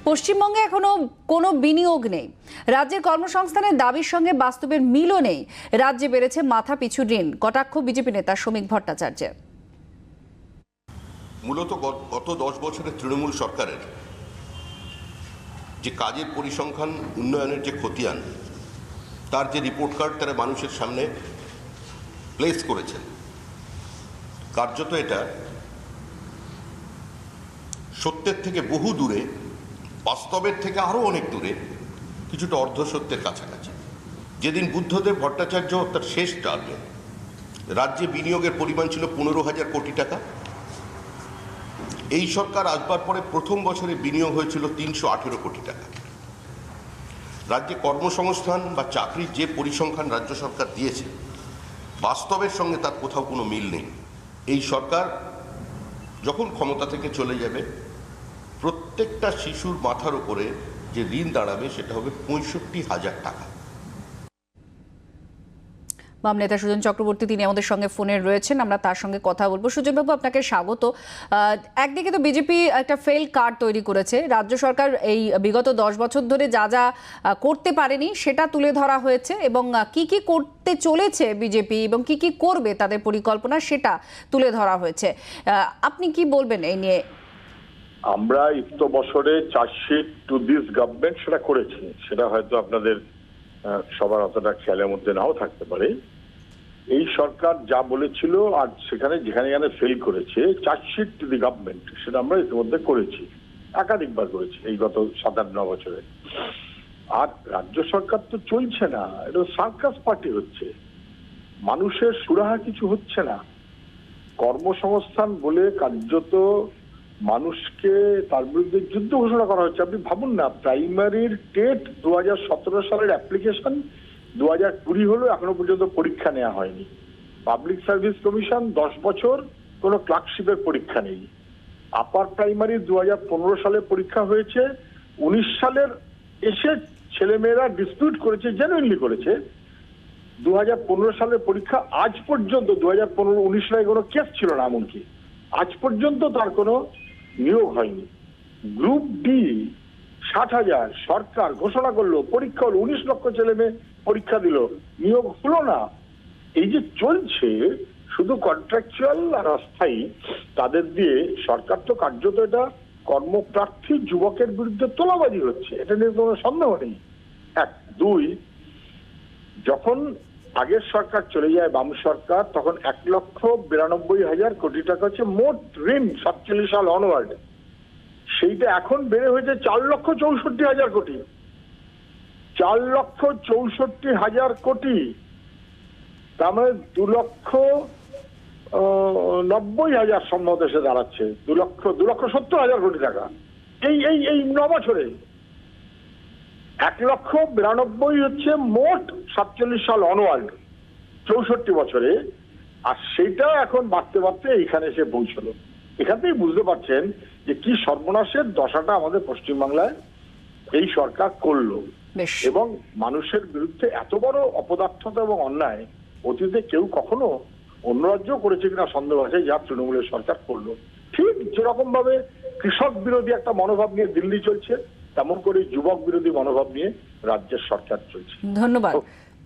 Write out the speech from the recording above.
পশ্চিমবঙ্গে এখনো কোনো বিনিয়োগ নেই, রাজ্যের কর্মসংস্থানের দাবির সঙ্গে বাস্তবের মিলও নেই, রাজ্যে বেড়েছে মাথাপিছু ঋণ, কটাক্ষ বিজেপি নেতা শ্রমিক ভট্টাচার্যের। মূলত গত 10 বছরের তৃণমূল সরকারের যে কাজের পরিসংখ্যান উন্নয়নের যে খতিয়ান, তার যে রিপোর্ট কার্ড তারা মানুষের সামনে প্লেস করেছেন, কার্যত এটা সত্যের থেকে বহু দূরে, বাস্তবের থেকে আরও অনেক দূরে, কিছুটা অর্ধসত্যের কাছাকাছি। যেদিন বুদ্ধদেব ভট্টাচার্য তার শেষ টার্মে রাজ্যে বিনিয়োগের পরিমাণ ছিল 15,000 কোটি টাকা, এই সরকার আসবার পরে প্রথম বছরে বিনিয়োগ হয়েছিল 318 কোটি টাকা। রাজ্যে কর্মসংস্থান বা চাকরির যে পরিসংখ্যান রাজ্য সরকার দিয়েছে, বাস্তবের সঙ্গে তার কোথাও কোনো মিল নেই। এই সরকার যখন ক্ষমতা থেকে চলে যাবে, প্রত্যেকটা শিশুর মাথার উপরে যে ঋণ দাঁড়াবে সেটা হবে 65,000 টাকা। বাম নেতা সুজন চক্রবর্তী, তিনি আমাদের সঙ্গে ফোনে রয়েছেন, আমরা তার সঙ্গে কথা বলবো। সুজনবাবু, আপনাকে স্বাগত। একদিকে তো বিজেপি একটা ফেল কার্ড তৈরি করেছে, রাজ্য সরকার এই বিগত 10 বছর ধরে যা যা করতে পারেনি সেটা তুলে ধরা হয়েছে, এবং কি কি করতে চলেছে বিজেপি এবং কি কি করবে তাদের পরিকল্পনা সেটা তুলে ধরা হয়েছে। আপনি কি বলবেন এই নিয়ে? আমরা ইফত বছরে চার্জশিট টু দিস গভর্নমেন্ট সেটা করেছি, সেটা হয়তো আপনাদের সবার অতটা খেয়ালের মধ্যে নাও থাকতে পারে। এই সরকার যা বলেছিল আর সেখানে যেখানে যেখানে ফেল করেছে, চার্জশিট টু দি গভর্নমেন্ট সেটা আমরা ইতিমধ্যে করেছি, একাধিকবার করেছি এই গত 7-8-9 বছরে। আর রাজ্য সরকার তো চলছে না, এটা সার্কাস পার্টি হচ্ছে, মানুষের সুরাহা কিছু হচ্ছে না। কর্মসংস্থান বলে কার্যত মানুষকে তার বিরুদ্ধে যুদ্ধ ঘোষণা করা হচ্ছে। আপনি ভাবুন না, প্রাইমারির টেট 2017 সালের অ্যাপ্লিকেশন 2020 হলো, এখনো পর্যন্ত পরীক্ষা নেওয়া হয়নি। পাবলিক সার্ভিস কমিশন 10 বছর কোনো ক্লার্কশিপের পরীক্ষা নেই। আপার প্রাইমারি 2015 সালে পরীক্ষা হয়েছে, 19 সালের এসে ছেলেমেয়েরা ডিসপিউট করেছে, জেনুইনলি করেছে। 2015 সালের পরীক্ষা আজ পর্যন্ত 2015-19 সালে কোনো কেস ছিল না, এমনকি আজ পর্যন্ত তার কোনো নিয়োগ হয়নি। গ্রুপ ডি 60,000 সরকার ঘোষণা করলো, পরীক্ষা হলো, 19 লক্ষ ছেলে মেয়ে পরীক্ষা দিল, নিয়োগ হলো না। এই যে চলছে শুধু কন্ট্রাকচুয়াল আর অস্থায়ী, তাদের দিয়ে সরকার তো কার্যত এটা কর্মপ্রার্থী যুবকের বিরুদ্ধে তোলাবাজি হচ্ছে, এটা নিয়ে কোনো সন্দেহ নেই। 1, 2, যখন আগের সরকার চলে যায় বাম সরকার, তখন 1,92,000 কোটি টাকা হচ্ছে মোট ঋণ 47 সাল অনওয়ার্ড। সেইটা এখন বেড়ে হয়েছে 4,64,000 কোটি। 4,64,000 কোটি, তার মানে 2,90,000 সম্ভবত এসে দাঁড়াচ্ছে, 2,70,000 কোটি টাকা এই এই এই 9 বছরে। 1,92,000 হচ্ছে মোট 47 সাল অনওয়ার্ড 64 বছরে, আর সেটা এখন বাড়তে বাড়তে এইখানে এসে পৌঁছলো। এখান থেকেই বুঝতে পারছেন যে কি সর্বনাশের দশাটা আমাদের পশ্চিমবাংলায় এই সরকার করলো। এবং মানুষের বিরুদ্ধে এত বড় অপদার্থতা এবং অন্যায় অতীতে কেউ কখনো অন্য রাজ্য করেছে কিনা সন্দেহ আছে, যা তৃণমূলের সরকার করলো। ঠিক যেরকম ভাবে কৃষক বিরোধী একটা মনোভাব নিয়ে দিল্লি চলছে, তেমন করে যুবক বিরোধী মনোভাব নিয়ে রাজ্যের সরকার চলছে। ধন্যবাদ।